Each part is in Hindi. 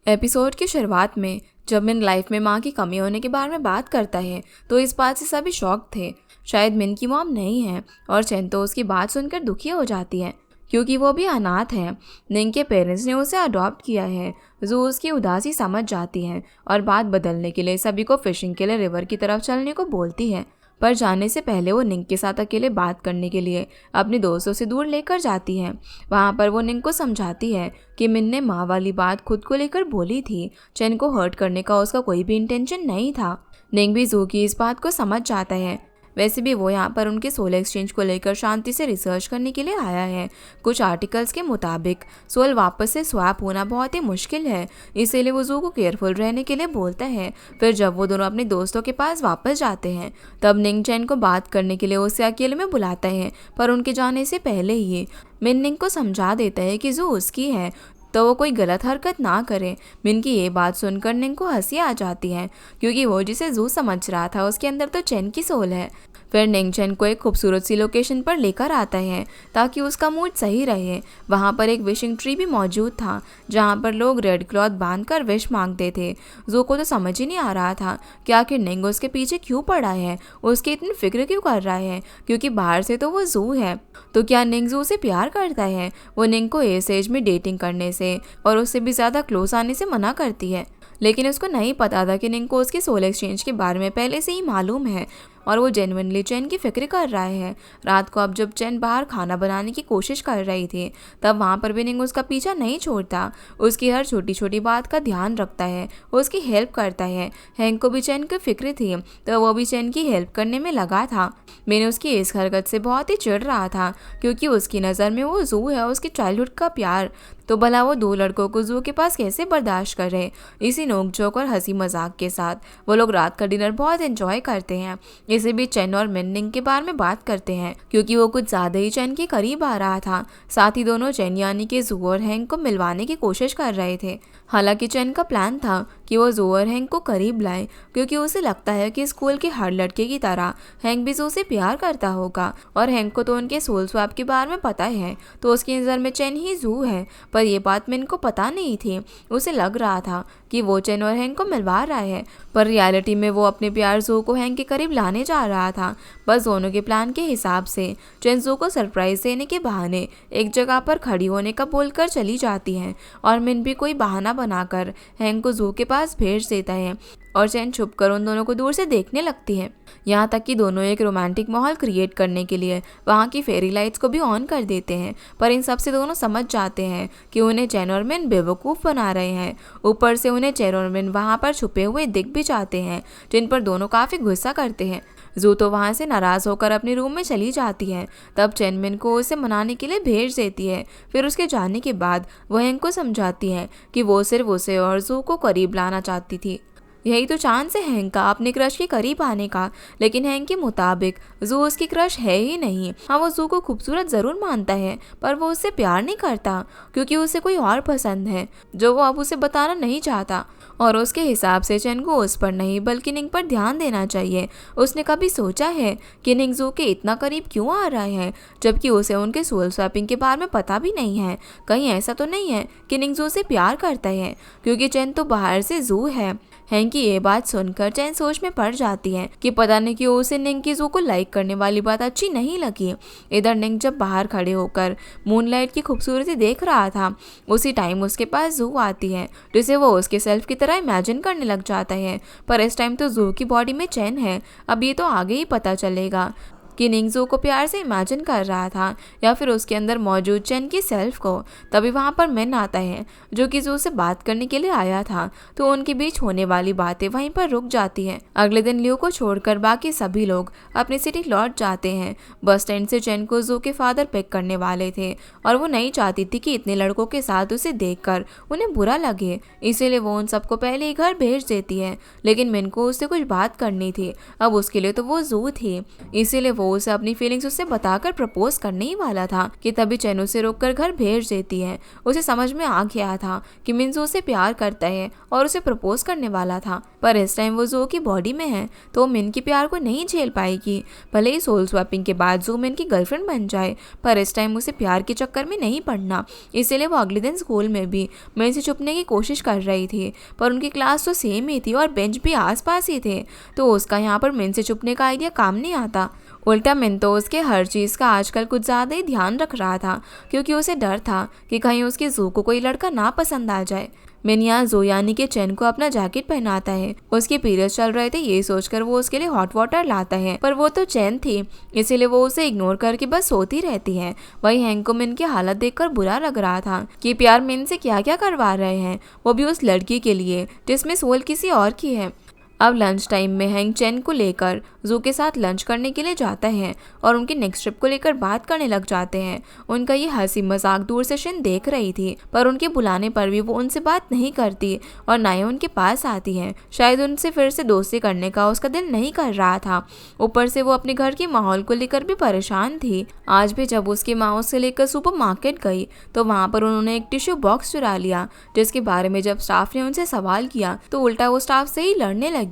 एपिसोड की शुरुआत में जब मिन लाइफ में माँ की कमी होने के बारे में बात करता है तो इस बात से सभी शॉक थे। शायद मिन की मॉम नहीं है और चेन तो उसकी बात सुनकर दुखी हो जाती है क्योंकि वो भी अनाथ है। निंग के पेरेंट्स ने उसे अडॉप्ट किया है। जो उसकी उदासी समझ जाती है और बात बदलने के लिए सभी को फिशिंग के लिए रिवर की तरफ चलने को बोलती है, पर जाने से पहले वो निंग के साथ अकेले बात करने के लिए अपने दोस्तों से दूर लेकर जाती है। वहाँ पर वो निंग को समझाती है कि मिन ने माँ वाली बात खुद को लेकर बोली थी। चेन को हर्ट करने का उसका कोई भी इंटेंशन नहीं था। निंग भी जू की इस बात को समझ जाता है। वैसे भी वो यहाँ पर उनके सोल एक्सचेंज को लेकर शांति से रिसर्च करने के लिए आया है। कुछ आर्टिकल्स के मुताबिक सोल वापस से स्वैप होना बहुत ही मुश्किल है, इसीलिए वो जू को केयरफुल रहने के लिए बोलता है। फिर जब वो दोनों अपने दोस्तों के पास वापस जाते हैं तब निंग चेन को बात करने के लिए उसे अकेले में बुलाता है, पर उनके जाने से पहले ही मिन निंग को समझा देता है कि जू उसकी है तो वो कोई गलत हरकत ना करे। मिन की ये बात सुनकर निंग को हंसी आ जाती है क्योंकि वो जिसे जू समझ रहा था उसके अंदर तो चेन की सोल है। फिर निंग चेन को एक खूबसूरत सी लोकेशन पर लेकर आता है ताकि उसका मूड सही रहे। वहाँ पर एक विशिंग ट्री भी मौजूद था जहाँ पर लोग रेड क्लॉथ बांधकर विश मांगते थे। जू को तो समझ ही नहीं आ रहा था कि आखिर निंग उसके पीछे क्यों पड़ा है, उसकी इतनी फिक्र क्यों कर रहा है, क्योंकि बाहर से तो वो जू है। तो क्या निंग जू से प्यार करता है? वो निंग को इस एज में डेटिंग करने से और उससे भी ज़्यादा क्लोज आने से मना करती है, लेकिन उसको नहीं पता था कि निंग को उसके सोल एक्सचेंज के बारे में पहले से ही मालूम है और वो जेन्युइनली चेन की फिक्र कर रहा है। रात को अब जब चेन बाहर खाना बनाने की कोशिश कर रही थी तब वहाँ पर भी निंग उसका पीछा नहीं छोड़ता। उसकी हर छोटी छोटी बात का ध्यान रखता है, उसकी हेल्प करता है। हैंक को भी चेन की फिक्र थी तो वो भी चेन की हेल्प करने में लगा था। मैंने उसकी इस हरकत से बहुत ही चिढ़ रहा था क्योंकि उसकी नज़र में वो जू है, उसकी चाइल्डहुड का प्यार। तो भला वो दो लड़कों को जू के पास कैसे बर्दाश्त कर रहे। इसी नोकझोंक और हंसी मजाक के साथ वो लोग रात का डिनर बहुत एंजॉय करते हैं। इसे भी चेन और मिन निंग के बारे में बात करते हैं क्योंकि वो कुछ ज़्यादा ही चेन के करीब आ रहा था। साथ ही दोनों चेन यानी कि जू और हैंक को मिलवाने की कोशिश कर रहे थे। हालांकि चेन का प्लान था कि वो जू और हैंक को करीब लाए क्योंकि उसे लगता है कि स्कूल के हर लड़के की तरह हैंक भी जू से प्यार करता होगा और हैंक को तो उनके सोल स्वैप के बारे में पता है, तो उसकी नज़र में चेन ही जू है। पर यह बात मिन को पता नहीं थी। उसे लग रहा था कि वो चेन और हैंक को मिलवा रहा है, पर रियलिटी में वो अपने प्यार जू को हैंक के करीब लाने जा रहा था। बस दोनों के प्लान के हिसाब से चेन जू को सरप्राइज देने के बहाने एक जगह पर खड़ी होने का बोलकर चली जाती है और मिन भी कोई बहाना बनाकर हैंक को जू के पास भेज देता है और चेन छुपकर उन दोनों को दूर से देखने लगती है। यहाँ तक कि दोनों एक रोमांटिक माहौल क्रिएट करने के लिए वहाँ की फेरी लाइट्स को भी ऑन कर देते हैं, पर इन सब से दोनों समझ जाते हैं कि उन्हें चेन और मिन बेवकूफ़ बना रहे हैं। ऊपर से उन्हें चेन और मिन वहाँ पर छुपे हुए दिख भी जाते हैं जिन पर दोनों काफ़ी गुस्सा करते हैं। जू तो वहाँ से नाराज़ होकर अपने रूम में चली जाती है। तब चेन मिन को उसे मनाने के लिए भेज देती है। फिर उसके जाने के बाद वह हैंक को समझाती है कि वो सिर्फ उसे और जू को करीब लाना चाहती थी। यही तो चांस है हैंक का अपने क्रश के करीब आने का, लेकिन हैंक के मुताबिक जू उसकी क्रश है ही नहीं। हाँ, वो जू को खूबसूरत ज़रूर मानता है पर वो उससे प्यार नहीं करता क्योंकि उसे कोई और पसंद है जो वो अब उसे बताना नहीं चाहता। और उसके हिसाब से चेन को उस पर नहीं बल्कि निंग पर ध्यान देना चाहिए। उसने कभी सोचा है कि निंग जू के इतना करीब क्यों आ रहा है जबकि उसे उनके सोल स्वैपिंग के बारे में पता भी नहीं है। कहीं ऐसा तो नहीं है कि निंग जू से प्यार करता है, क्योंकि चेन तो बाहर से जू है। हैंक की ये बात सुनकर चेन सोच में पड़ जाती है कि पता नहीं क्यों उसे निंग की जू को लाइक करने वाली बात अच्छी नहीं लगी। इधर निंग जब बाहर खड़े होकर मूनलाइट की खूबसूरती देख रहा था उसी टाइम उसके पास जू आती है जिसे वो उसके सेल्फ की तरह इमेजिन करने लग जाता है। पर इस टाइम तो जू की बॉडी में चेन है। अब ये तो आगे ही पता चलेगा कि निंग जू को प्यार से इमेजिन कर रहा था या फिर उसके अंदर मौजूद चेन की सेल्फ को। तभी वहाँ पर मिन आता है जो कि जू से बात करने के लिए आया था, तो उनके बीच होने वाली बातें वहीं पर रुक जाती हैं। अगले दिन लियो को छोड़कर बाकी सभी लोग अपनी सिटी लौट जाते हैं। बस स्टैंड से चेन को जू के फादर पिक करने वाले थे और वो नहीं चाहती थी कि इतने लड़कों के साथ उसे देखकर उन्हें बुरा लगे, इसीलिए वो उन सबको पहले ही घर भेज देती है। लेकिन मिन को उससे कुछ बात करनी थी। अब उसके लिए तो वो जू थी, इसीलिए वो वो उसे अपनी फीलिंग्स उससे बताकर प्रपोज करने ही वाला था कि तभी चेन उसे रोककर घर भेज देती है। उसे समझ में आ गया था कि मिन्जो उसे प्यार करता है और उसे प्रपोज करने वाला था, पर इस टाइम वो जो की बॉडी में है तो मिन के प्यार को नहीं झेल पाएगी। भले ही सोल स्वैपिंग के बाद जो मिन की गर्लफ्रेंड बन जाए, पर इस टाइम उसे प्यार के चक्कर में नहीं पड़ना। इसीलिए वो अगले दिन स्कूल में भी मिन से छुपने की कोशिश कर रही थी, पर उनकी क्लास तो सेम ही थी और बेंच भी आसपास ही थे, तो उसका यहाँ पर मिन से छुपने का आइडिया काम नहीं आता। उल्टा मिन तो उसके हर चीज़ का आजकल कुछ ज़्यादा ही ध्यान रख रहा था, क्योंकि उसे डर था कि कहीं उसके जू को कोई लड़का ना पसंद आ जाए। मिन यहाँ जो यानी कि चेन को अपना जैकेट पहनाता है। उसके पीरियड्स चल रहे थे, ये सोचकर वो उसके लिए हॉट वाटर लाता है, पर वो तो चेन थी, इसीलिए वो उसे इग्नोर करके बस सोती रहती है। वही हैंक को मिन की हालत देखकर बुरा लग रहा था कि प्यार मिन से क्या क्या करवा रहे हैं, वो भी उस लड़की के लिए जिसमें सोल किसी और की है। अब लंच टाइम में हैंक चेन को लेकर जू के साथ लंच करने के लिए जाता है और उनकी नेक्स्ट ट्रिप को लेकर बात करने लग जाते हैं। उनका ये हंसी मजाक दूर से शिन देख रही थी, पर उनके बुलाने पर भी वो उनसे बात नहीं करती और ना ही उनके पास आती है। शायद उनसे फिर से दोस्ती करने का उसका दिल नहीं कर रहा था। ऊपर से वो अपने घर के माहौल को लेकर भी परेशान थी। आज भी जब उसकी माँ उसे लेकर सुपरमार्केट गई तो वहाँ पर उन्होंने एक टिश्यू बॉक्स चुरा लिया, जिसके बारे में जब स्टाफ ने उनसे सवाल किया तो उल्टा वो स्टाफ से ही लड़ने लगी।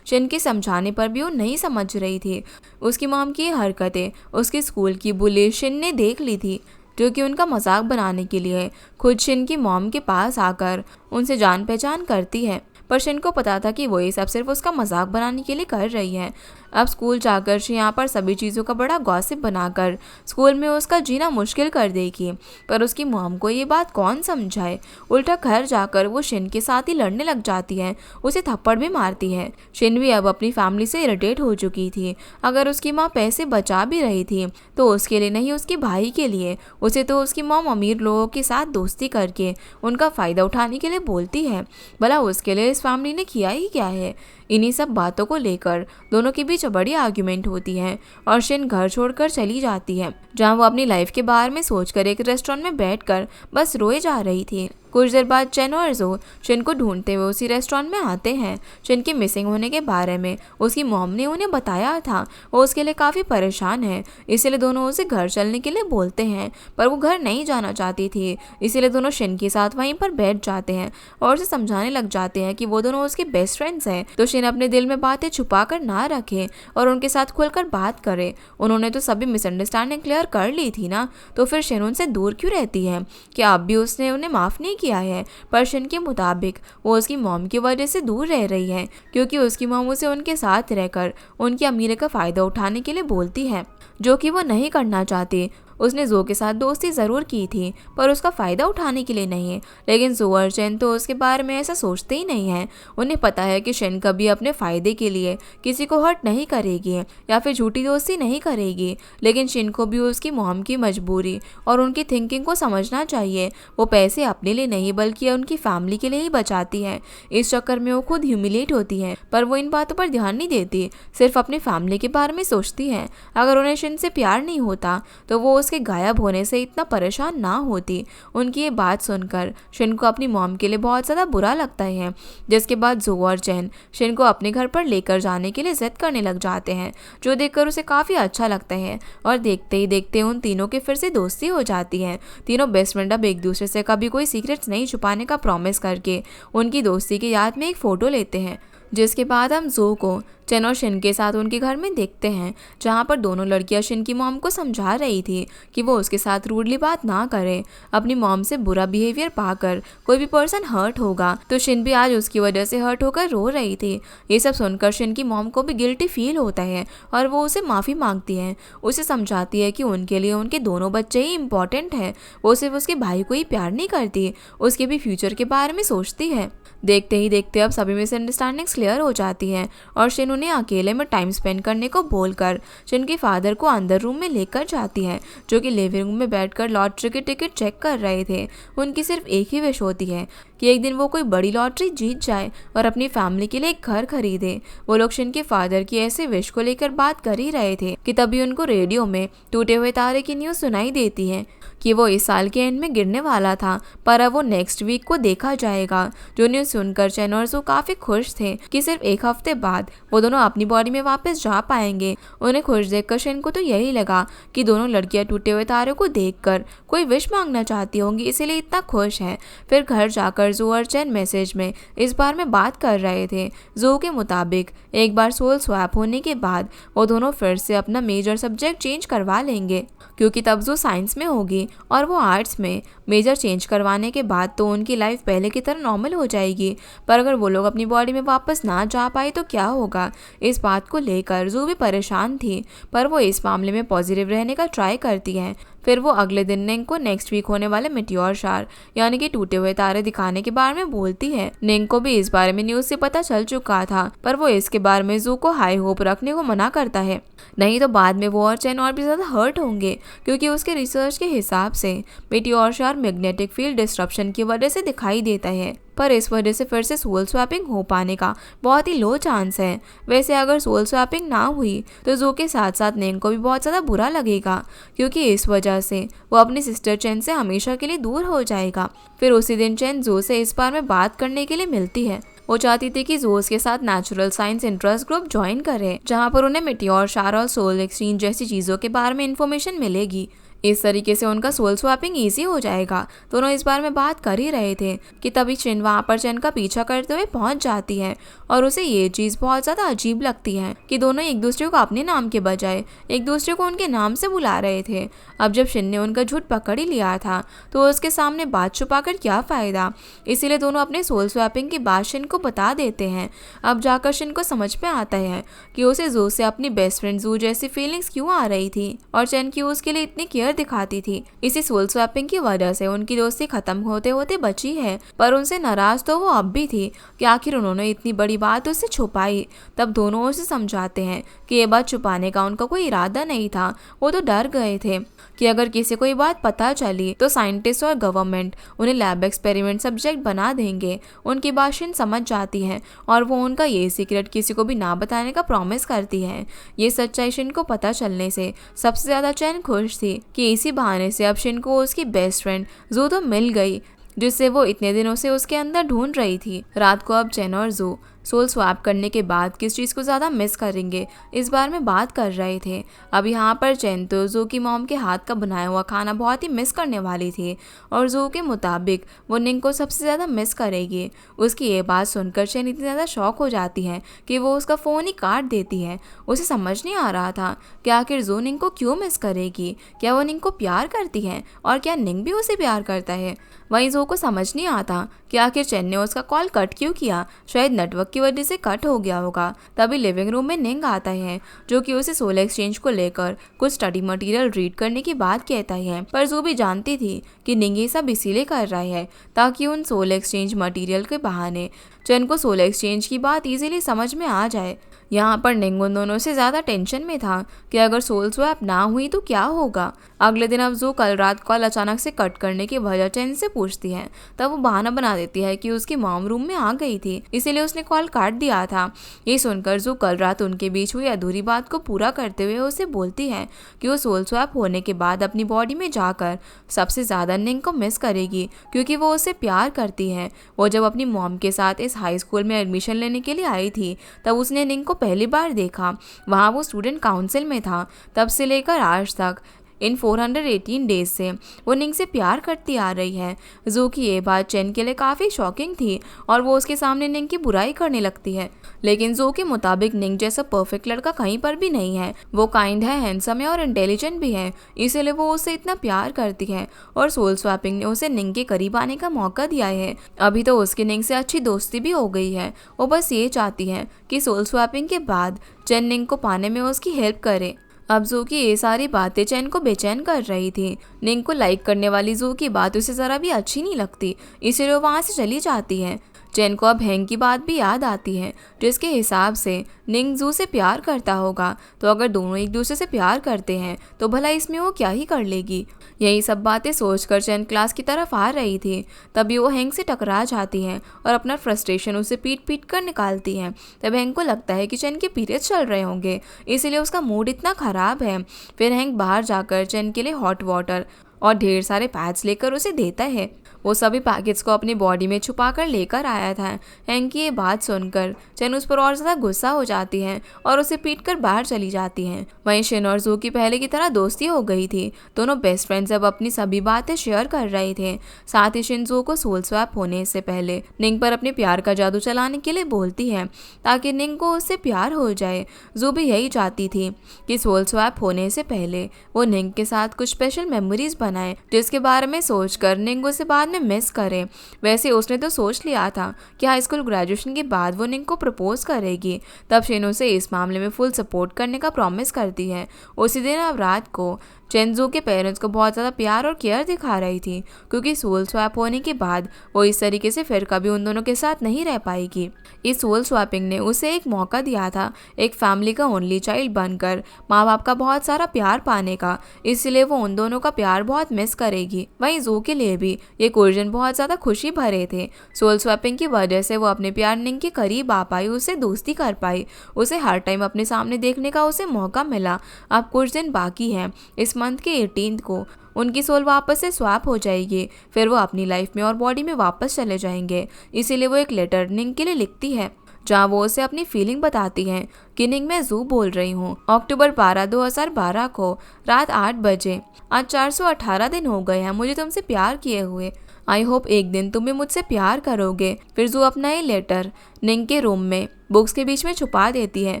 शिन के समझाने पर भी वो नहीं समझ रही थी। उसकी मॉम की हरकतें उसके स्कूल की बुली शिन ने देख ली थी, जो कि उनका मजाक बनाने के लिए खुद शिन की मॉम के पास आकर उनसे जान पहचान करती है। पर शिन को पता था कि वो ये सब सिर्फ उसका मजाक बनाने के लिए कर रही है। अब स्कूल जाकर शी यहाँ पर सभी चीज़ों का बड़ा गॉसिप बनाकर स्कूल में उसका जीना मुश्किल कर देगी, पर उसकी मॉम को ये बात कौन समझाए। उल्टा घर जाकर वो शिन के साथ ही लड़ने लग जाती है, उसे थप्पड़ भी मारती है। शिन भी अब अपनी फैमिली से इरिटेट हो चुकी थी। अगर उसकी माँ पैसे बचा भी रही थी तो उसके लिए नहीं, उसके भाई के लिए। उसे तो उसकी मॉम अमीर लोगों के साथ दोस्ती करके उनका फ़ायदा उठाने के लिए बोलती है। भला उसके लिए इस फैमिली ने किया ही क्या है। इन्हीं सब बातों को लेकर दोनों के बीच बड़ी आर्ग्यूमेंट होती है और शिन घर छोड़कर चली जाती है, जहां वो अपनी लाइफ के बारे में सोचकर एक रेस्टोरेंट में बैठकर बस रोए जा रही थी। कुछ देर बाद चेन और जो शिन को ढूंढते हुए उसी रेस्टोरेंट में आते हैं। शिन के मिसिंग होने के बारे में उसकी मॉम ने उन्हें बताया था। वो उसके लिए काफ़ी परेशान है, इसीलिए दोनों उसे घर चलने के लिए बोलते हैं, पर वो घर नहीं जाना चाहती थी। इसीलिए दोनों शिन के साथ वहीं पर बैठ जाते हैं और उसे समझाने लग जाते हैं कि वो दोनों उसके बेस्ट फ्रेंड्स हैं, तो शिन अपने दिल में बातें छुपा कर ना रखे और उनके साथ खुलकर बात करे। उन्होंने तो सभी मिसअंडरस्टैंडिंग क्लियर कर ली थी ना, तो फिर शिन उनसे दूर क्यों रहती है? क्या अब भी उसने उन्हें माफ़ नहीं किया है? पर शिन के मुताबिक वो उसकी मॉम की वजह से दूर रह रही है, क्योंकि उसकी मॉम उसे उनके साथ रहकर उनकी अमीरी का फ़ायदा उठाने के लिए बोलती है, जो कि वो नहीं करना चाहती। उसने जो के साथ दोस्ती ज़रूर की थी, पर उसका फ़ायदा उठाने के लिए नहीं। लेकिन जो और चेन तो उसके बारे में ऐसा सोचते ही नहीं है। उन्हें पता है कि शिन कभी अपने फ़ायदे के लिए किसी को हर्ट नहीं करेगी या फिर झूठी दोस्ती नहीं करेगी। लेकिन शिन को भी उसकी मॉम की मजबूरी और उनकी थिंकिंग को समझना चाहिए। वो पैसे अपने लिए नहीं बल्कि उनकी फैमिली के लिए ही बचाती है। इस चक्कर में वो खुद ह्यूमिलेट होती है, पर वो इन बातों पर ध्यान नहीं देती, सिर्फ अपनी फैमिली के बारे में सोचती है। अगर उन्हें शिन से प्यार नहीं होता तो वो उसके गायब होने से इतना परेशान ना होती। उनकी ये बात सुनकर शिन को अपनी मॉम के लिए बहुत ज़्यादा बुरा लगता है, जिसके बाद जो और चेन शिन को अपने घर पर लेकर जाने के लिए जिद करने लग जाते हैं, जो देखकर उसे काफ़ी अच्छा लगता है। और देखते ही देखते उन तीनों की फिर से दोस्ती हो जाती है। तीनों बेस्ट फ्रेंड अब एक दूसरे से कभी कोई सीक्रेट्स नहीं छुपाने का प्रॉमिस करके उनकी दोस्ती की याद में एक फ़ोटो लेते हैं। जिसके बाद हम जो को चेन और शिन के साथ उनके घर में देखते हैं, जहाँ पर दोनों लड़कियाँ शिन की मॉम को समझा रही थी कि वो उसके साथ रूडली बात ना करे। अपनी मॉम से बुरा बिहेवियर पाकर कोई भी पर्सन हर्ट होगा, तो शिन भी आज उसकी वजह से हर्ट होकर रो रही थी। ये सब सुनकर शिन की मॉम को भी गिल्टी फील होता है और वो उसे माफ़ी मांगती है। उसे समझाती है कि उनके लिए उनके दोनों बच्चे ही इंपॉर्टेंट है। वो सिर्फ उसके भाई को ही प्यार नहीं करती, उसके भी फ्यूचर के बारे में सोचती है। देखते ही देखते अब सभी मिसअंडरस्टैंडिंग्स क्लियर हो जाती हैं और शिन उन्हें अकेले में टाइम स्पेंड करने को बोलकर शिन के फादर को अंदर रूम में लेकर जाती है, जो कि लिविंग रूम में बैठकर लॉटरी की टिकट चेक कर रहे थे। उनकी सिर्फ एक ही विश होती है कि एक दिन वो कोई बड़ी लॉटरी जीत जाए और अपनी फैमिली के लिए एक घर खरीदे। वो लोग शिन के फादर की ऐसे विश को लेकर बात कर ही रहे थे कि तभी उनको रेडियो में टूटे हुए तारे की न्यूज़ सुनाई देती है कि वो इस साल के एंड में गिरने वाला था, पर अब वो नेक्स्ट वीक को देखा जाएगा। जो न्यूज़ सुनकर चेन और जू काफी खुश थे कि सिर्फ एक हफ्ते बाद वो दोनों अपनी बॉडी में वापस जा पाएंगे। उन्हें खुश देखकर शिन को तो यही लगा कि दोनों लड़कियां टूटे हुए तारों को देखकर कोई विश मांगना चाहती होंगी, इसीलिए इतना खुश है। फिर घर जाकर जू और चेन मैसेज में इस बार में बात कर रहे थे। जू के मुताबिक एक बार सोल स्वैप होने के बाद वो दोनों फिर से अपना मेजर सब्जेक्ट चेंज करवा लेंगे, क्योंकि तब जो साइंस में होगी और वो आर्ट्स में। मेजर चेंज करवाने के बाद तो उनकी लाइफ पहले की तरह नॉर्मल हो जाएगी, पर अगर वो लोग अपनी बॉडी में वापस ना जा पाए तो क्या होगा। इस बात को लेकर जू भी परेशान थी, पर वो इस मामले में पॉजिटिव रहने का ट्राई करती है। फिर वो अगले दिन निंग को नेक्स्ट वीक होने वाले मेटियोर शार यानी कि टूटे हुए तारे दिखाने के बारे में बोलती है। निंग को भी इस बारे में न्यूज़ से पता चल चुका था, पर वो इसके बारे में जू को हाई होप रखने को मना करता है, नहीं तो बाद में वो और चेन और भी ज़्यादा हर्ट होंगे, क्योंकि उसके रिसर्च के हिसाब से मेटियोर शार मैग्नेटिक फील्ड डिस्ट्रप्शन की वजह से दिखाई देता है, पर इस वजह से फिर से सोल स्वैपिंग हो पाने का बहुत ही लो चांस है। वैसे अगर सोल स्वैपिंग ना हुई तो जू के साथ साथ निंग को भी बहुत ज़्यादा बुरा लगेगा, क्योंकि इस वजह से वो अपनी सिस्टर चेन से हमेशा के लिए दूर हो जाएगा। फिर उसी दिन चेन जू से इस बार में बात करने के लिए मिलती है। वो चाहती थी कि जोस के साथ natural science interest group join करे, जहाँ पर उन्हें मेटियोर शार और सोल एक्सचेंज जैसी चीज़ों के बारे में इंफॉर्मेशन मिलेगी। इस तरीके से उनका सोल स्वैपिंग ईजी हो जाएगा। दोनों इस बारे में बात कर ही रहे थे कि तभी चिन वहाँ पर चेन का पीछा करते हुए पहुँच जाती है और उसे ये चीज़ बहुत ज़्यादा अजीब लगती है कि दोनों एक दूसरे को अपने नाम के बजाय एक दूसरे को उनके नाम से बुला रहे थे। अब जब शिन ने उनका झूठ पकड़ ही लिया था तो उसके सामने बात छुपाकर क्या फ़ायदा, इसीलिए दोनों अपने सोल स्वैपिंग की बात शिन को बता देते हैं। अब जाकर शिन को समझ में आता है कि उसे जू से अपनी बेस्ट फ्रेंड जू जैसी फीलिंग्स क्यों आ रही थी और चेन की उसके लिए इतनी केयर दिखाती थी। इसी सोल स्वैपिंग की वजह से उनकी दोस्ती खत्म होते होते बची है, पर उनसे नाराज तो वो अब भी थी कि आखिर उन्होंने इतनी बड़ी बात उससे छुपाई। तब दोनों उसे समझाते हैं कि ये बात छुपाने का उनका कोई इरादा नहीं था, वो तो डर गए थे कि अगर किसी को ये बात पता चली तो साइंटिस्ट और गवर्नमेंट उन्हें लैब एक्सपेरिमेंट सब्जेक्ट बना देंगे। उनकी बात शिन समझ जाती है और वो उनका ये सीक्रेट किसी को भी ना बताने का प्रॉमिस करती है। ये सच्चाई शिन को पता चलने से सबसे ज़्यादा चैन खुश थी कि इसी बहाने से अब शिन को उसकी बेस्ट फ्रेंड जू तो मिल गई, जिससे वो इतने दिनों से उसके अंदर ढूंढ रही थी। रात को अब चेन और जू सोल स्वैप करने के बाद किस चीज़ को ज़्यादा मिस करेंगे इस बारे में बात कर रहे थे। अब यहाँ पर चेन तो जू की मॉम के हाथ का बनाया हुआ खाना बहुत ही मिस करने वाली थी और जू के मुताबिक वो निंग को सबसे ज़्यादा मिस करेगी। उसकी ये बात सुनकर चेन इतनी ज़्यादा शॉक हो जाती है कि वो उसका फ़ोन ही काट देती है। उसे समझ नहीं आ रहा था कि आखिर जू निंग को क्यों मिस करेगी, क्या वो निंग को प्यार करती है और क्या निंग भी उसे प्यार करता है। वहीं जू को समझ नहीं आता कि आखिर चेन ने उसका कॉल कट क्यों किया, शायद नेटवर्क की वजह से कट हो गया होगा। तभी लिविंग रूम में निंग आता है जो कि उसे सोल एक्सचेंज को लेकर कुछ स्टडी मटेरियल रीड करने की बात कहता है, पर जू भी जानती थी कि निंग ये सब इसीलिए कर रहा है ताकि उन सोल एक्सचेंज मटेरियल के बहाने चेन को सोल एक्सचेंज की बात इजीली समझ में आ जाए। यहाँ पर निंग उन दोनों से ज़्यादा टेंशन में था कि अगर सोल स्वैप ना हुई तो क्या होगा। अगले दिन अब जू कल रात कॉल अचानक से कट करने की वजह चेन से पूछती है, तब वो बहाना बना देती है कि उसकी मॉम रूम में आ गई थी इसीलिए उसने कॉल काट दिया था। ये सुनकर जू कल रात उनके बीच हुई अधूरी बात को पूरा करते हुए उसे बोलती है कि वो सोल स्वैप होने के बाद अपनी बॉडी में जाकर सबसे ज़्यादा निंग को मिस करेगी, क्योंकि वो उसे प्यार करती है। वो जब अपनी मॉम के साथ इस हाई स्कूल में एडमिशन लेने के लिए आई थी तब उसने निंग को पहली बार देखा। वहाँ वो स्टूडेंट काउंसिल में था। तब से लेकर आज तक इन 418 डेज से वो निंग से प्यार करती आ रही है। जू की ये बात चेन के लिए काफ़ी शॉकिंग थी और वो उसके सामने निंग की बुराई करने लगती है, लेकिन जू के मुताबिक निंग जैसा परफेक्ट लड़का कहीं पर भी नहीं है। वो काइंड है, हैंडसम है और इंटेलिजेंट भी है, इसीलिए वो उसे इतना प्यार करती है और सोल स्वैपिंग ने उसे निंग के करीब आने का मौका दिया है। अभी तो उसकी निंग से अच्छी दोस्ती भी हो गई है। वो बस ये चाहती है कि सोल स्वैपिंग के बाद चेन निंग को पाने में उसकी हेल्प करे। अब जू की ये सारी बातें चेन को बेचैन कर रही थी। निंग को लाइक करने वाली जू की बात उसे ज़रा भी अच्छी नहीं लगती, इसीलिए वो वहाँ से चली जाती है। चेन को अब हैंग की बात भी याद आती है, जिसके हिसाब से निंग जू से प्यार करता होगा। तो अगर दोनों एक दूसरे से प्यार करते हैं तो भला इसमें वो क्या ही कर लेगी। यही सब बातें सोचकर चेन क्लास की तरफ आ रही थी, तभी वो हैंग से टकरा जाती है और अपना फ्रस्ट्रेशन उसे पीट पीट कर निकालती है। तब हैंग को लगता है कि चेन के पीरियड्स चल रहे होंगे, इसीलिए उसका मूड इतना ख़राब है। फिर हैंग बाहर जाकर चेन के लिए हॉट वाटर और ढेर सारे पैड्स लेकर उसे देता है। वो सभी पैकेट्स को अपनी बॉडी में छुपा कर लेकर आया था। हैंक की ये बात सुनकर चेन उस पर और ज़्यादा गुस्सा हो जाती है और उसे पीट कर बाहर चली जाती है। वहीं शिन और जू की पहले की तरह दोस्ती हो गई थी। दोनों बेस्ट फ्रेंड्स अब अपनी सभी बातें शेयर कर रहे थे। साथ ही शिन जू को सोल स्वैप होने से पहले निंग पर अपने प्यार का जादू चलाने के लिए बोलती है, ताकि निंग को उससे प्यार हो जाए। जू भी यही चाहती थी कि सोल स्वैप होने से पहले वो निंग के साथ कुछ स्पेशल मेमोरीज बनाए, जिसके बारे में सोचकर निंग उसे बाद में मिस करे। वैसे उसने तो सोच लिया था कि हाई स्कूल ग्रेजुएशन के बाद वो निंग को प्रपोज करेगी। तब शिन उसे इस मामले में फुल सपोर्ट करने का प्रॉमिस करती है। उसी दिन अब रात को चेन जू के पेरेंट्स को बहुत ज़्यादा प्यार और केयर दिखा रही थी, क्योंकि सोल स्वैप होने के बाद वो इस तरीके से फिर कभी उन दोनों के साथ नहीं रह पाएगी। इस सोल स्वैपिंग ने उसे एक मौका दिया था एक फैमिली का ओनली चाइल्ड बनकर माँ बाप का बहुत सारा प्यार पाने का, इसलिए वो उन दोनों का प्यार बहुत मिस करेगी। वहीं जू के लिए भी ये कुछ बहुत ज़्यादा खुशी भरे थे। सोल स्वैपिंग की वजह से वो अपने प्यार निंग के करीब आ पाई, उससे दोस्ती कर पाई, उसे हर टाइम अपने सामने देखने का उसे मौका मिला। अब कुछ दिन बाकी हैं, इस मंथ के 18 को उनकी सोल वापस से स्वैप हो जाएगी। फिर वो अपनी लाइफ में और बॉडी में वापस चले जाएंगे। इसीलिए वो एक लेटर निंग के लिए लिखती है, जहाँ वो उसे अपनी फीलिंग बताती है कि निंग मैं जू बोल रही हूँ। अक्टूबर 12, 2012 को रात 8 बजे। आज 418 दिन हो गए हैं मुझे तुमसे प्यार किए हुए। आई होप एक दिन तुम भी मुझसे प्यार करोगे। फिर जू अपना ये लेटर निंग के रूम में बुक्स के बीच में छुपा देती है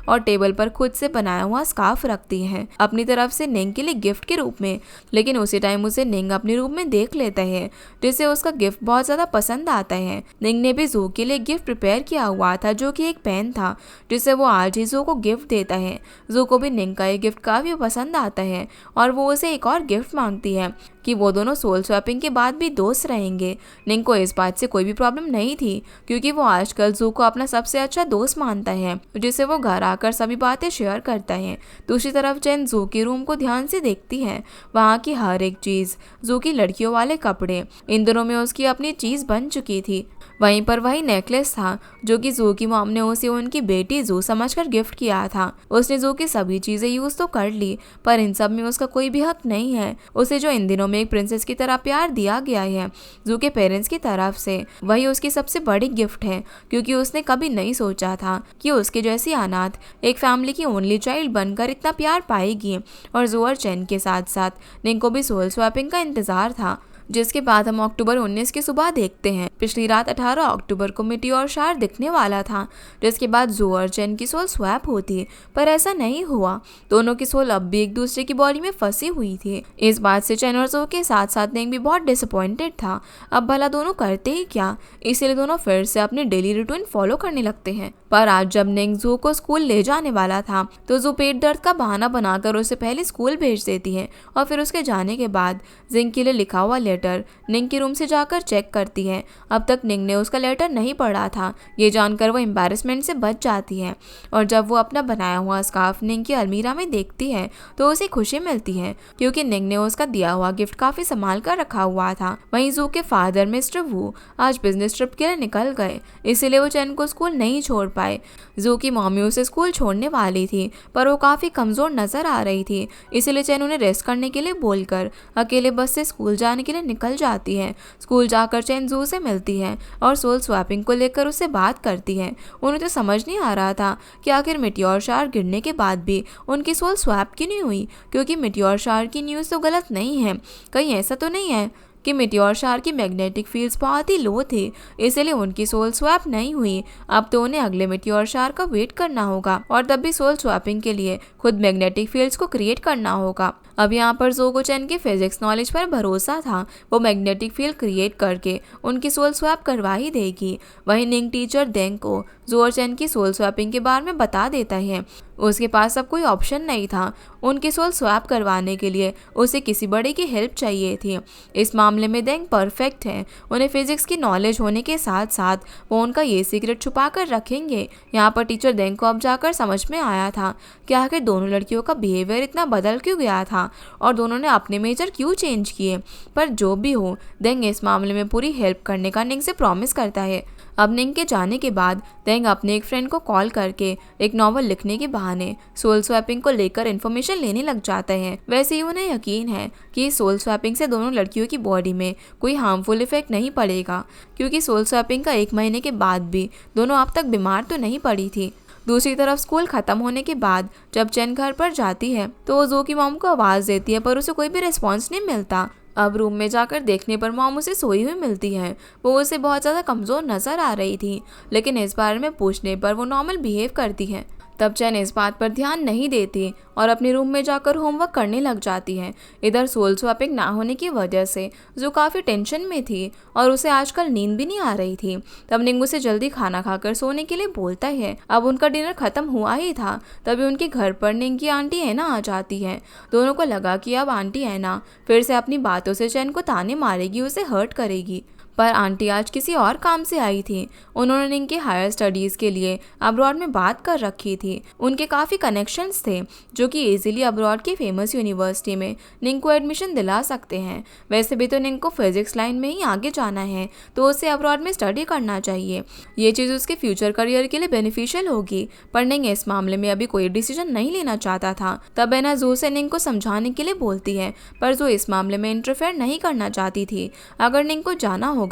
और टेबल पर खुद से बनाया हुआ स्कार्फ रखती है अपनी तरफ से निंग के लिए गिफ्ट के रूप में। लेकिन उसी टाइम उसे निंग अपने रूम में देख लेता है, जिसे उसका गिफ्ट बहुत ज़्यादा पसंद आता है। निंग ने भी जू के लिए गिफ्ट प्रिपेयर किया हुआ था, जो कि एक पेन था, जिसे वो आज ही जू को गिफ्ट देता है। जू को भी निंग का ये गिफ्ट काफ़ी पसंद आता है और वो उसे एक और गिफ्ट मांगती है कि वो दोनों सोल स्वैपिंग के बाद भी दोस्त रहेंगे। निंग को इस बात से कोई भी प्रॉब्लम नहीं थी, क्योंकि वो आजकल जू को अपना सबसे अच्छा दोस्त मानता है, जिसे वो घर आकर सभी बातें शेयर करता है। दूसरी तरफ चेन जू के रूम को ध्यान से देखती है। वहाँ की हर एक चीज़, जू की लड़कियों वाले कपड़े, इन दोनों में उसकी अपनी चीज़ बन चुकी थी। वहीं पर वही नेकलेस था जो कि जू की मॉम ने उसे उनकी बेटी जू समझकर गिफ्ट किया था। उसने जू की सभी चीज़ें यूज़ तो कर ली, पर इन सब में उसका कोई भी हक नहीं है। उसे जो इन दिनों में एक प्रिंसेस की तरह प्यार दिया गया है जू के पेरेंट्स की तरफ से, वही उसकी सबसे बड़ी गिफ्ट है, क्योंकि उसने कभी नहीं सोचा था कि उसके जैसी अनाथ एक फैमिली की ओनली चाइल्ड बनकर इतना प्यार पाएगी। और जू और चेन के साथ साथ निंग को भी सोल स्वैपिंग का इंतजार था, जिसके बाद हम अक्टूबर 19 की सुबह देखते हैं। पिछली रात 18 अक्टूबर को मीटियोर शार दिखने वाला था, जिसके बाद जू और चेन की सोल स्वैप होती, पर ऐसा नहीं हुआ। दोनों की सोल अब भी एक दूसरे की बॉडी में फंसी हुई थी। इस बात से चेन और जू के साथ साथ निंग भी बहुत डिसअपॉइंटेड था। अब भला दोनों करते ही क्या, इसीलिए दोनों फिर से अपनी डेली रूटीन फॉलो करने लगते हैं। पर आज जब निंग जू को स्कूल ले जाने वाला था, तो जू पेट दर्द का बहाना बनाकर उसे पहले स्कूल भेज देती है और फिर उसके जाने के बाद जिंग के लिए लिखा हुआ लेटर निंग के रूम से जाकर चेक करती है। अब तक निंग ने उसका लेटर नहीं पढ़ा था। ये जानकर वो एम्बैरेसमेंट से बच जाती है और जब वो अपना बनाया हुआ स्कार्फ निंग की अलमीरा में देखती है तो उसे खुशी मिलती है, क्योंकि निंग ने उसका दिया हुआ गिफ्ट काफी संभाल कर रखा हुआ था। वहीं जू के फादर मिस्टर वू आज बिजनेस ट्रिप के लिए निकल गए, इसीलिए वो चेन को स्कूल नहीं छोड़ पाए। जू की मम्मी उसे स्कूल छोड़ने वाली थी, पर वो काफी कमजोर नजर आ रही थी, इसीलिए चेन उन्हें रेस्ट करने के लिए बोलकर अकेले बस से स्कूल जाने के लिए निकल जाती है। स्कूल जाकर चेन जू से मिलती है और सोल स्वैपिंग को लेकर उससे बात करती है। उन्हें तो समझ नहीं आ रहा था कि आखिर मीटियोर शार गिरने के बाद भी उनकी सोल स्वैप क्यों नहीं हुई, क्योंकि मीटियोर शार की न्यूज़ तो गलत नहीं है। कहीं ऐसा तो नहीं है कि मीटियोर शार की मैग्नेटिक फील्ड्स बहुत ही लो थे, इसलिए उनकी सोल स्वैप नहीं हुई। अब तो उन्हें अगले मीटियोर शार का वेट करना होगा और तब भी सोल स्वैपिंग के लिए खुद मैग्नेटिक फील्ड्स को क्रिएट करना होगा। अब यहाँ पर जू को चेन के फिजिक्स नॉलेज पर भरोसा था, वो मैग्नेटिक फील्ड क्रिएट करके उनकी सोल स्वैप करवा ही देगी। वहीं निंग टीचर देंग को जू और चेन की सोल स्वैपिंग के बारे में बता देता है, उसके पास अब कोई ऑप्शन नहीं था। उनके सोल स्वैप करवाने के लिए उसे किसी बड़े की हेल्प चाहिए थी। इस मामले में देंग परफेक्ट है। उन्हें फिजिक्स की नॉलेज होने के साथ साथ वो उनका ये सीक्रेट छुपा कर रखेंगे। यहाँ पर टीचर देंग को अब जाकर समझ में आया था कि आखिर दोनों लड़कियों का बिहेवियर इतना बदल क्यों गया था और दोनों ने अपने मेजर क्यों चेंज किए। पर जो भी हो, देंग इस मामले में पूरी हेल्प करने का निंग से प्रॉमिस करता है। अब निंग के जाने के बाद देंग अपने एक फ्रेंड को कॉल करके एक नॉवल लिखने के बहाने सोल स्वैपिंग को लेकर इन्फॉर्मेशन लेने लग जाते हैं। वैसे ही उन्हें यकीन है कि सोल स्वैपिंग से दोनों लड़कियों की बॉडी में कोई हार्मफुल इफेक्ट नहीं पड़ेगा, क्योंकि सोल स्वैपिंग का 1 महीने के बाद भी दोनों अब तक बीमार तो नहीं पड़ी थी। दूसरी तरफ स्कूल खत्म होने के बाद जब चेन घर पर जाती है तो वो जो की मॉम को आवाज़ देती है, पर उसे कोई भी रिस्पॉन्स नहीं मिलता। अब रूम में जाकर देखने पर मॉम उसे सोई हुई मिलती है। वो उसे बहुत ज़्यादा कमज़ोर नज़र आ रही थी, लेकिन इस बारे में पूछने पर वो नॉर्मल बिहेव करती है। तब चैन इस बात पर ध्यान नहीं देती और अपने रूम में जाकर होमवर्क करने लग जाती है। इधर सोल स्वैपिंग ना होने की वजह से जो काफ़ी टेंशन में थी और उसे आजकल नींद भी नहीं आ रही थी। तब निंग उसे जल्दी खाना खाकर सोने के लिए बोलता है। अब उनका डिनर खत्म हुआ ही था, तभी उनके घर पर निंग की आंटी ऐना आ जाती है। दोनों को लगा कि अब आंटी ऐना फिर से अपनी बातों से चैन को ताने मारेगी, उसे हर्ट करेगी। पर आंटी आज किसी और काम से आई थी। उन्होंने निंग के हायर स्टडीज़ के लिए अब्रॉड में बात कर रखी थी। उनके काफ़ी कनेक्शंस थे जो कि इजीली अब्रॉड की फेमस यूनिवर्सिटी में निंग को एडमिशन दिला सकते हैं। वैसे भी तो निंग को फिजिक्स लाइन में ही आगे जाना है, तो उसे अब्रॉड में स्टडी करना चाहिए। ये चीज़ उसके फ्यूचर करियर के लिए बेनिफिशियल होगी। पर निंग इस मामले में अभी कोई डिसीजन नहीं लेना चाहता था। तब एना जो से निंग को समझाने के लिए बोलती है, पर जो इस मामले में इंटरफेयर नहीं करना चाहती थी। अगर निंग को जाना होगा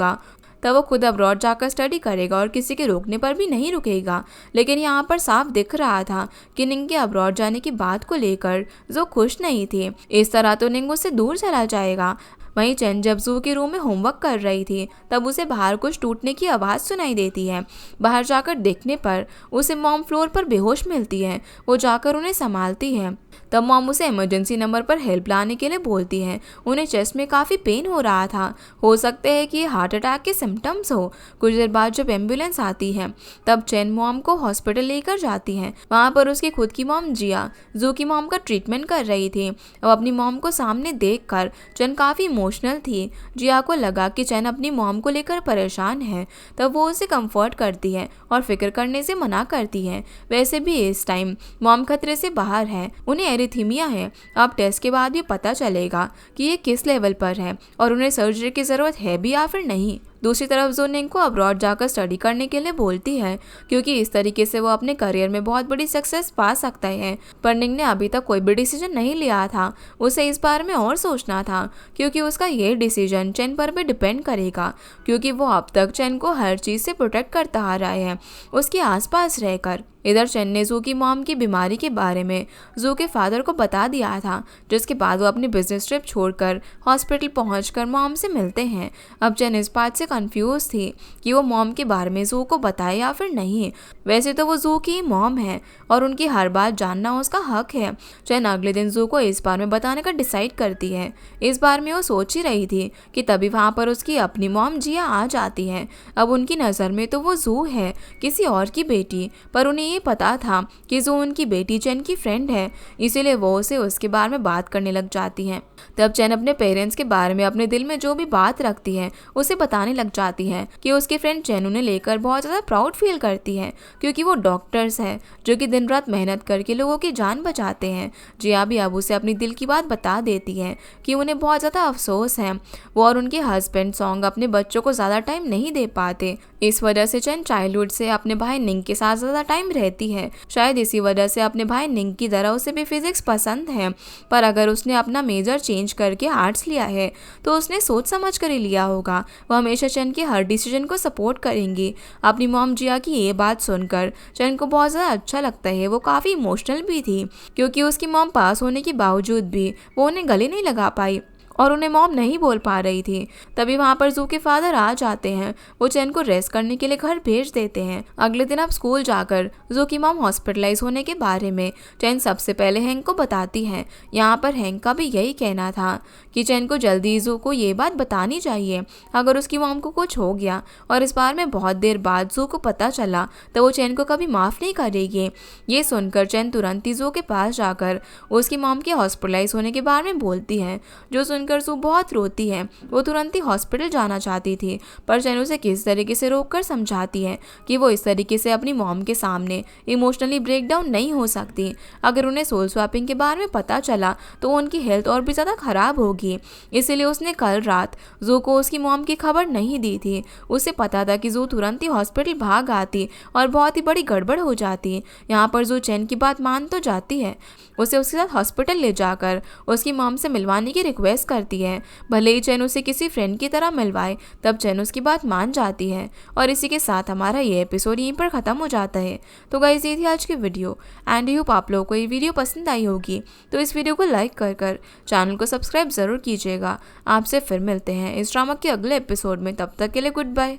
तब वो खुद अब्रॉड जाकर स्टडी करेगा और किसी के रोकने पर भी नहीं रुकेगा। लेकिन यहाँ पर साफ दिख रहा था कि निंग के अब्रॉड जाने की बात को लेकर जो खुश नहीं थी। इस तरह तो निंग उससे दूर चला जाएगा। वहीं चैन जब जू के रूम में होमवर्क कर रही थी तब उसे बाहर कुछ टूटने की आवाज़ सुनाई देती है। बाहर जाकर देखने पर उसे मॉम फ्लोर पर बेहोश मिलती है। वो जाकर उन्हें संभालती है। तब मॉम उसे इमरजेंसी नंबर पर हेल्प लाने के लिए बोलती है। उन्हें चेस्ट में काफ़ी पेन हो रहा था। हो सकते हैं कि ये हार्ट अटैक के सिम्टम्स हो। कुछ देर बाद जब एम्बुलेंस आती है तब चैन मॉम को हॉस्पिटल लेकर जाती है। वहाँ पर उसकी खुद की मॉम जिया जू की मॉम का ट्रीटमेंट कर रही थी। अब अपनी मॉम को सामने देख कर चैन काफ़ी इमोशनल थी। जिया को लगा कि चैन अपनी मॉम को लेकर परेशान है। तब वो उसे कंफर्ट करती है और फिक्र करने से मना करती है। वैसे भी इस टाइम मॉम खतरे से बाहर है, उन्हें एरिथीमिया है। अब टेस्ट के बाद भी पता चलेगा कि ये किस लेवल पर है और उन्हें सर्जरी की ज़रूरत है भी या फिर नहीं। दूसरी तरफ जो निंग को अब्रॉड जाकर स्टडी करने के लिए बोलती है, क्योंकि इस तरीके से वो अपने करियर में बहुत बड़ी सक्सेस पा सकता है। पर निंग ने अभी तक कोई भी डिसीजन नहीं लिया था। उसे इस बारे में और सोचना था, क्योंकि उसका ये डिसीजन चैन पर भी डिपेंड करेगा, क्योंकि वो अब तक चैन को हर चीज़ से प्रोटेक्ट करता आ रहा है, उसके आसपास रहकर। इधर चैन ने जू की मॉम की बीमारी के बारे में जू के फादर को बता दिया था, जिसके बाद वो अपनी बिजनेस ट्रिप छोड़कर हॉस्पिटल पहुंचकर मॉम से मिलते हैं। अब चैन इस बात से कंफ्यूज थी कि वो मॉम के बारे में जू को बताए या फिर नहीं। वैसे तो वो जू की मॉम है और उनकी हर बात जानना उसका हक है। चैन अगले दिन जू को इस बारे में बताने का डिसाइड करती है। इस बार में वो सोच ही रही थी कि तभी वहाँ पर उसकी अपनी मॉम जिया आ जाती है। अब उनकी नज़र में तो वो जू है, किसी और की बेटी, पर उन्हें ये पता था कि जो उनकी बेटी चैन की फ्रेंड है, इसीलिए वो उसे उसके बारे में बात करने लग जाती है। तब चैन अपने पेरेंट्स के बारे में अपने दिल में जो भी बात रखती है उसे बताने लग जाती है कि उसकी फ्रेंड चैन उन्हें लेकर बहुत ज़्यादा प्राउड फील करती है, क्योंकि वो डॉक्टर्स हैं जो कि दिन रात मेहनत करके लोगों की जान बचाते हैं। जिया भी अब उसे अपनी दिल की बात बता देती है कि उन्हें बहुत ज़्यादा अफसोस है वो और उनके हस्बैंड सॉन्ग अपने बच्चों को ज़्यादा टाइम नहीं दे पाते। इस वजह से चैन चाइल्डहुड से अपने भाई निंग के साथ ज़्यादा टाइम रहती है। शायद इसी वजह से अपने भाई निंग की तरह उसे भी फिजिक्स पसंद है, पर अगर उसने अपना मेजर चेंज करके आर्ट्स लिया है तो उसने सोच समझ कर ही लिया होगा। वो हमेशा चैन के हर डिसीजन को सपोर्ट करेंगी। अपनी मॉम जिया की ये बात सुनकर चैन को बहुत ज़्यादा अच्छा लगता है। वो काफ़ी इमोशनल भी थी, क्योंकि उसकी मॉम पास होने के बावजूद भी वो उन्हें गले नहीं लगा पाई और उन्हें मॉम नहीं बोल पा रही थी। तभी वहाँ पर जू के फादर आ जाते हैं। वो चैन को रेस्ट करने के लिए घर भेज देते हैं। अगले दिन अब स्कूल जाकर जू की मॉम हॉस्पिटलाइज होने के बारे में चैन सबसे पहले हैंक को बताती है। यहाँ पर हैंक का भी यही कहना था कि चैन को जल्दी जू को ये बात बतानी चाहिए अगर उसकी मॉम को कुछ हो गया, और इस बार में बहुत देर बाद जू को पता चला तो वो चैन को कभी माफ़ नहीं करेगी। ये सुनकर चैन तुरंत ही जू के पास जाकर उसकी मॉम के हॉस्पिटलाइज होने के बारे में बोलती है, जो सुनकर जू बहुत रोती है। वो तुरंत ही हॉस्पिटल जाना चाहती थी, पर चैन उसे किस तरीके से रोककर समझाती है कि वो इस तरीके से अपनी मॉम के सामने इमोशनली ब्रेक डाउन नहीं हो सकती। अगर उन्हें सोल स्वैपिंग के बारे में पता चला तो उनकी हेल्थ और भी ज़्यादा ख़राब होगी। इसीलिए उसने कल रात जू को उसकी मॉम की खबर नहीं दी थी। उसे पता था कि जू तुरंत ही हॉस्पिटल भाग आती और बहुत ही बड़ी गड़बड़ हो जाती। यहाँ पर जू चैन की बात मान तो जाती है, उसे उसके साथ हॉस्पिटल ले जाकर उसकी मॉम से मिलवाने की रिक्वेस्ट करती है। भले ही चैन उसे किसी फ्रेंड की तरह मिलवाए, तब चैन उसकी बात मान जाती है। और इसी के साथ हमारा ये एपिसोड यहीं पर ख़त्म हो जाता है। तो गाइस, ये थी आज की वीडियो एंड आई होप आप लोगों को ये वीडियो पसंद आई होगी। तो इस वीडियो को लाइक कर चैनल को सब्सक्राइब ज़रूर कीजिएगा। आपसे फिर मिलते हैं इस ड्रामा के अगले एपिसोड में। तब तक के लिए गुड बाय।